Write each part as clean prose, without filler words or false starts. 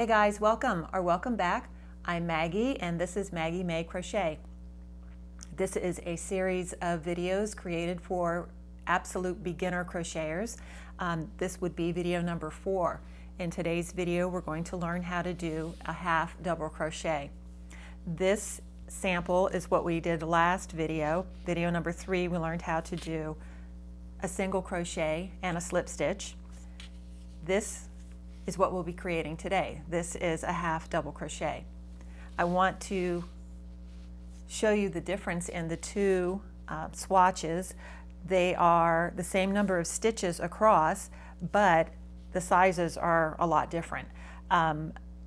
Hey guys, welcome back. I'm Maggie and this is Maggie May Crochet. This is a series of videos created for absolute beginner crocheters. This would be video number 4. In today's video we're going to learn how to do a half double crochet. This sample is what we did last video. Video number 3 we learned how to do a single crochet and a slip stitch. This is what we'll be creating today. This is a half double crochet. I want to show you the difference in the two swatches. They are the same number of stitches across, but the sizes are a lot different.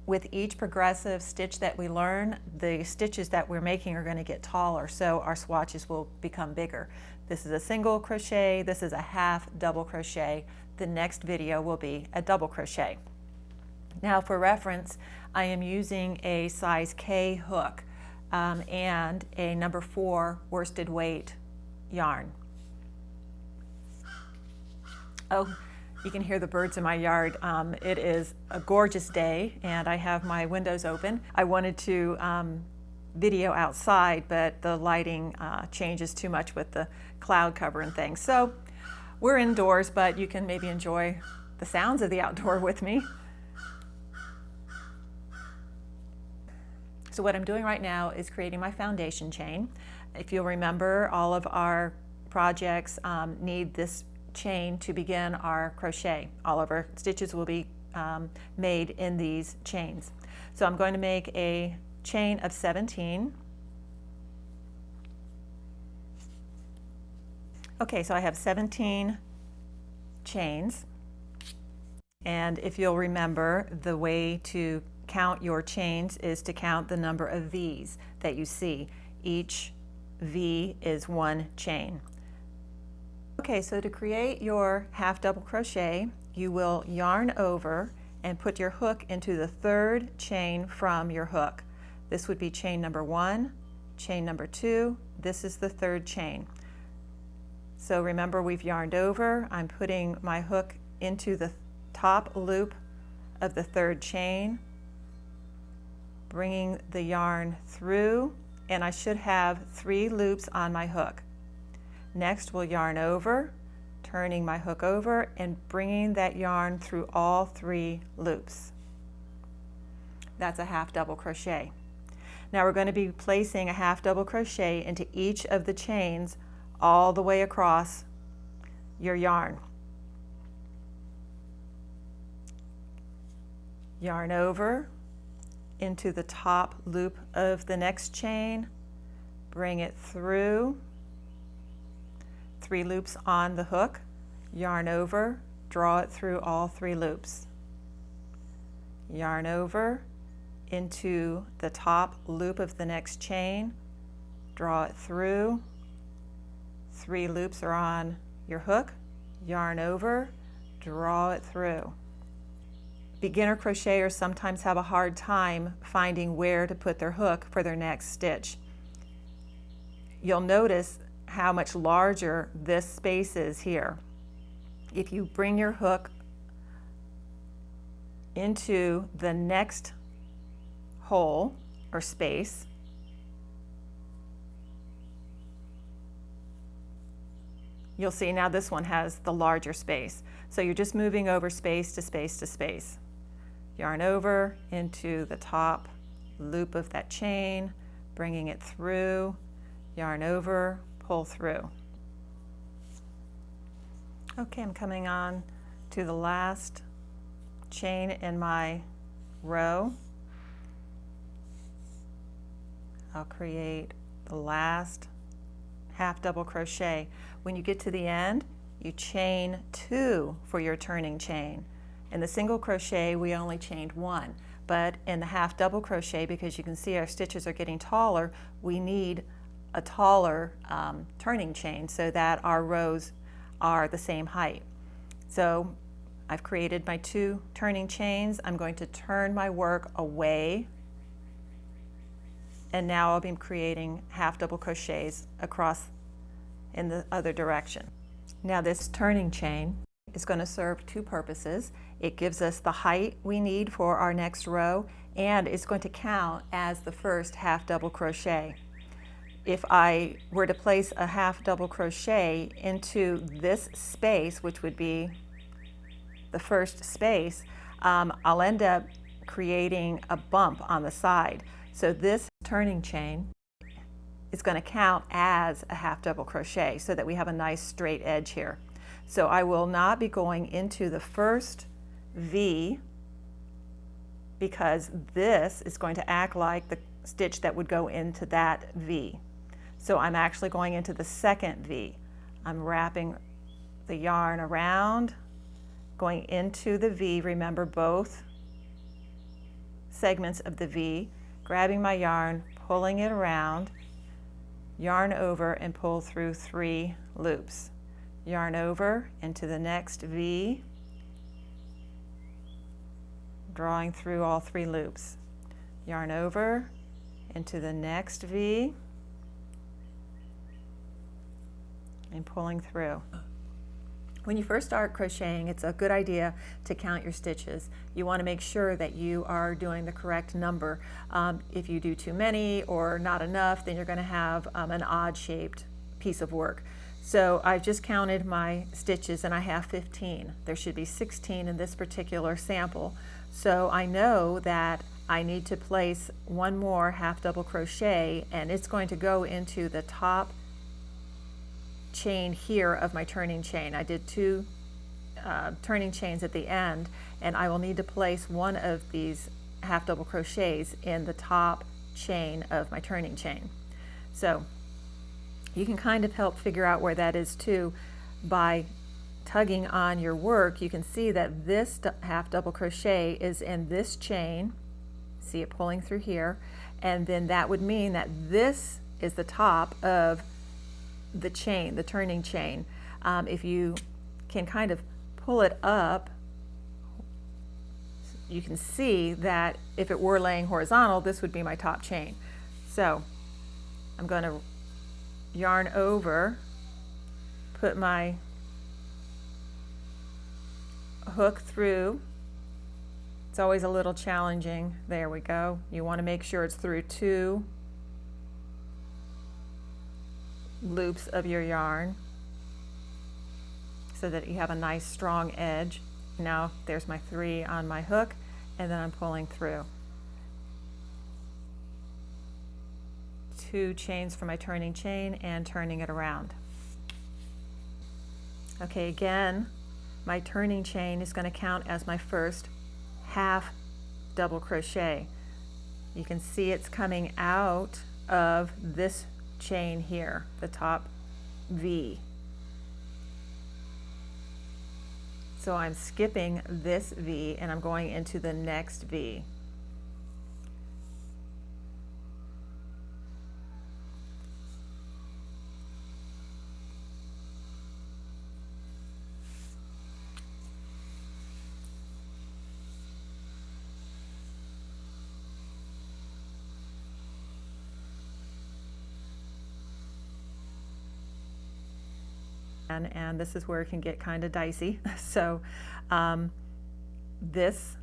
With each progressive stitch that we learn, the stitches that we're making are going to get taller, so our swatches will become bigger. This is a single crochet, this is a half double crochet. The next video will be a double crochet. Now for reference, I am using a size K hook and a number 4 worsted weight yarn. Oh, you can hear the birds in my yard. It is a gorgeous day and I have my windows open. I wanted to video outside, but the lighting changes too much with the cloud cover and things. So we're indoors, but you can maybe enjoy the sounds of the outdoor with me. So what I'm doing right now is creating my foundation chain. If you'll remember, all of our projects need this chain to begin our crochet. All of our stitches will be made in these chains. So I'm going to make a chain of 17. Okay, so I have 17 chains, and if you'll remember, the way to count your chains is to count the number of V's that you see. Each V is one chain. Okay, so to create your half double crochet, you will yarn over and put your hook into the third chain from your hook. This would be chain number 1, chain number 2, this is the third chain. So remember, we've yarned over, I'm putting my hook into the top loop of the third chain, bringing the yarn through, and I should have 3 loops on my hook. Next we'll yarn over, turning my hook over and bringing that yarn through all 3 loops. That's a half double crochet. Now we're going to be placing a half double crochet into each of the chains all the way across your yarn. Yarn over into the top loop of the next chain, bring it through, 3 loops on the hook, yarn over, draw it through all 3 loops. Yarn over into the top loop of the next chain, draw it through, 3 loops are on your hook, yarn over, draw it through. Beginner crocheters sometimes have a hard time finding where to put their hook for their next stitch. You'll notice how much larger this space is here. If you bring your hook into the next hole or space, you'll see now this one has the larger space. So you're just moving over space to space to space. Yarn over into the top loop of that chain, bringing it through, yarn over, pull through. Okay, I'm coming on to the last chain in my row. I'll create the last half double crochet. When you get to the end, you chain 2 for your turning chain. In the single crochet we only chained 1, but in the half double crochet, because you can see our stitches are getting taller, we need a taller turning chain so that our rows are the same height. So I've created my 2 turning chains. I'm going to turn my work away, and now I'll be creating half double crochets across in the other direction. Now this turning chain is going to serve two purposes. It gives us the height we need for our next row, and it's going to count as the first half double crochet. If I were to place a half double crochet into this space, which would be the first space, I'll end up creating a bump on the side. So this turning chain is going to count as a half double crochet so that we have a nice straight edge here. So I will not be going into the first V because this is going to act like the stitch that would go into that V. So I'm actually going into the second V. I'm wrapping the yarn around, going into the V, remember both segments of the V, grabbing my yarn, pulling it around, yarn over and pull through 3 loops. Yarn over into the next V, drawing through all 3 loops. Yarn over into the next V and pulling through. When you first start crocheting, it's a good idea to count your stitches. You want to make sure that you are doing the correct number. If you do too many or not enough, then you're going to have an odd-shaped piece of work. So I've just counted my stitches and I have 15. There should be 16 in this particular sample. So I know that I need to place one more half double crochet, and it's going to go into the top chain here of my turning chain. I did 2 turning chains at the end, and I will need to place one of these half double crochets in the top chain of my turning chain. So you can kind of help figure out where that is too by tugging on your work. You can see that this half double crochet is in this chain. See it pulling through here, and then that would mean that this is the top of the chain, the turning chain. If you can kind of pull it up, you can see that if it were laying horizontal, this would be my top chain. So I'm going to yarn over, put my hook through. It's always a little challenging. There we go. You want to make sure it's through 2 loops of your yarn so that you have a nice strong edge. Now there's my 3 on my hook, and then I'm pulling through. 2 chains for my turning chain and turning it around. Okay, again, my turning chain is going to count as my first half double crochet. You can see it's coming out of this chain here, the top V. So I'm skipping this V and I'm going into the next V. And this is where it can get kind of dicey. So this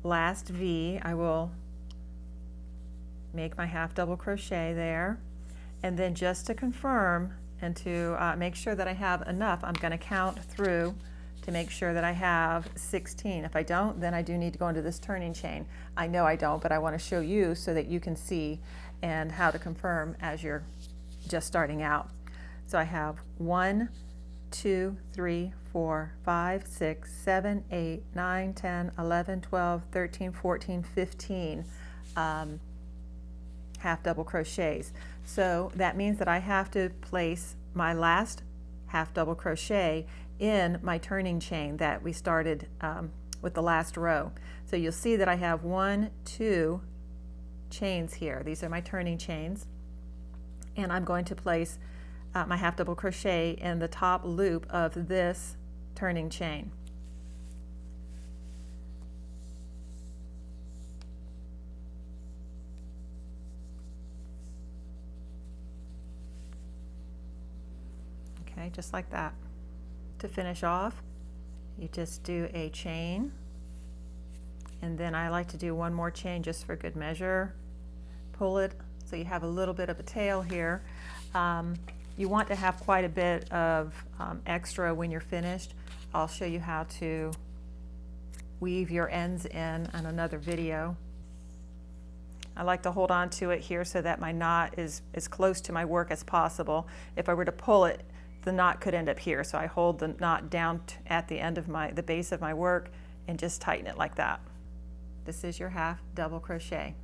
last V, I will make my half double crochet there, and then just to confirm and to make sure that I have enough, I'm going to count through to make sure that I have 16. If I don't, then I do need to go into this turning chain. I know I don't, but I want to show you so that you can see and how to confirm as you're just starting out. So I have 1, 2, 3, 4, 5, 6, 7, 8, 9, 10, 11, 12, 13, 14, 15 half double crochets. So that means that I have to place my last half double crochet in my turning chain that we started with the last row. So you'll see that I have 1, 2 chains here. These are my turning chains, and I'm going to place my half double crochet in the top loop of this turning chain. Okay, just like that. To finish off, you just do a chain, and then I like to do one more chain just for good measure. Pull it so you have a little bit of a tail here. You want to have quite a bit of extra when you're finished. I'll show you how to weave your ends in another video. I like to hold on to it here so that my knot is as close to my work as possible. If I were to pull it, the knot could end up here, so I hold the knot down at the end of the base of my work and just tighten it like that. This is your half double crochet.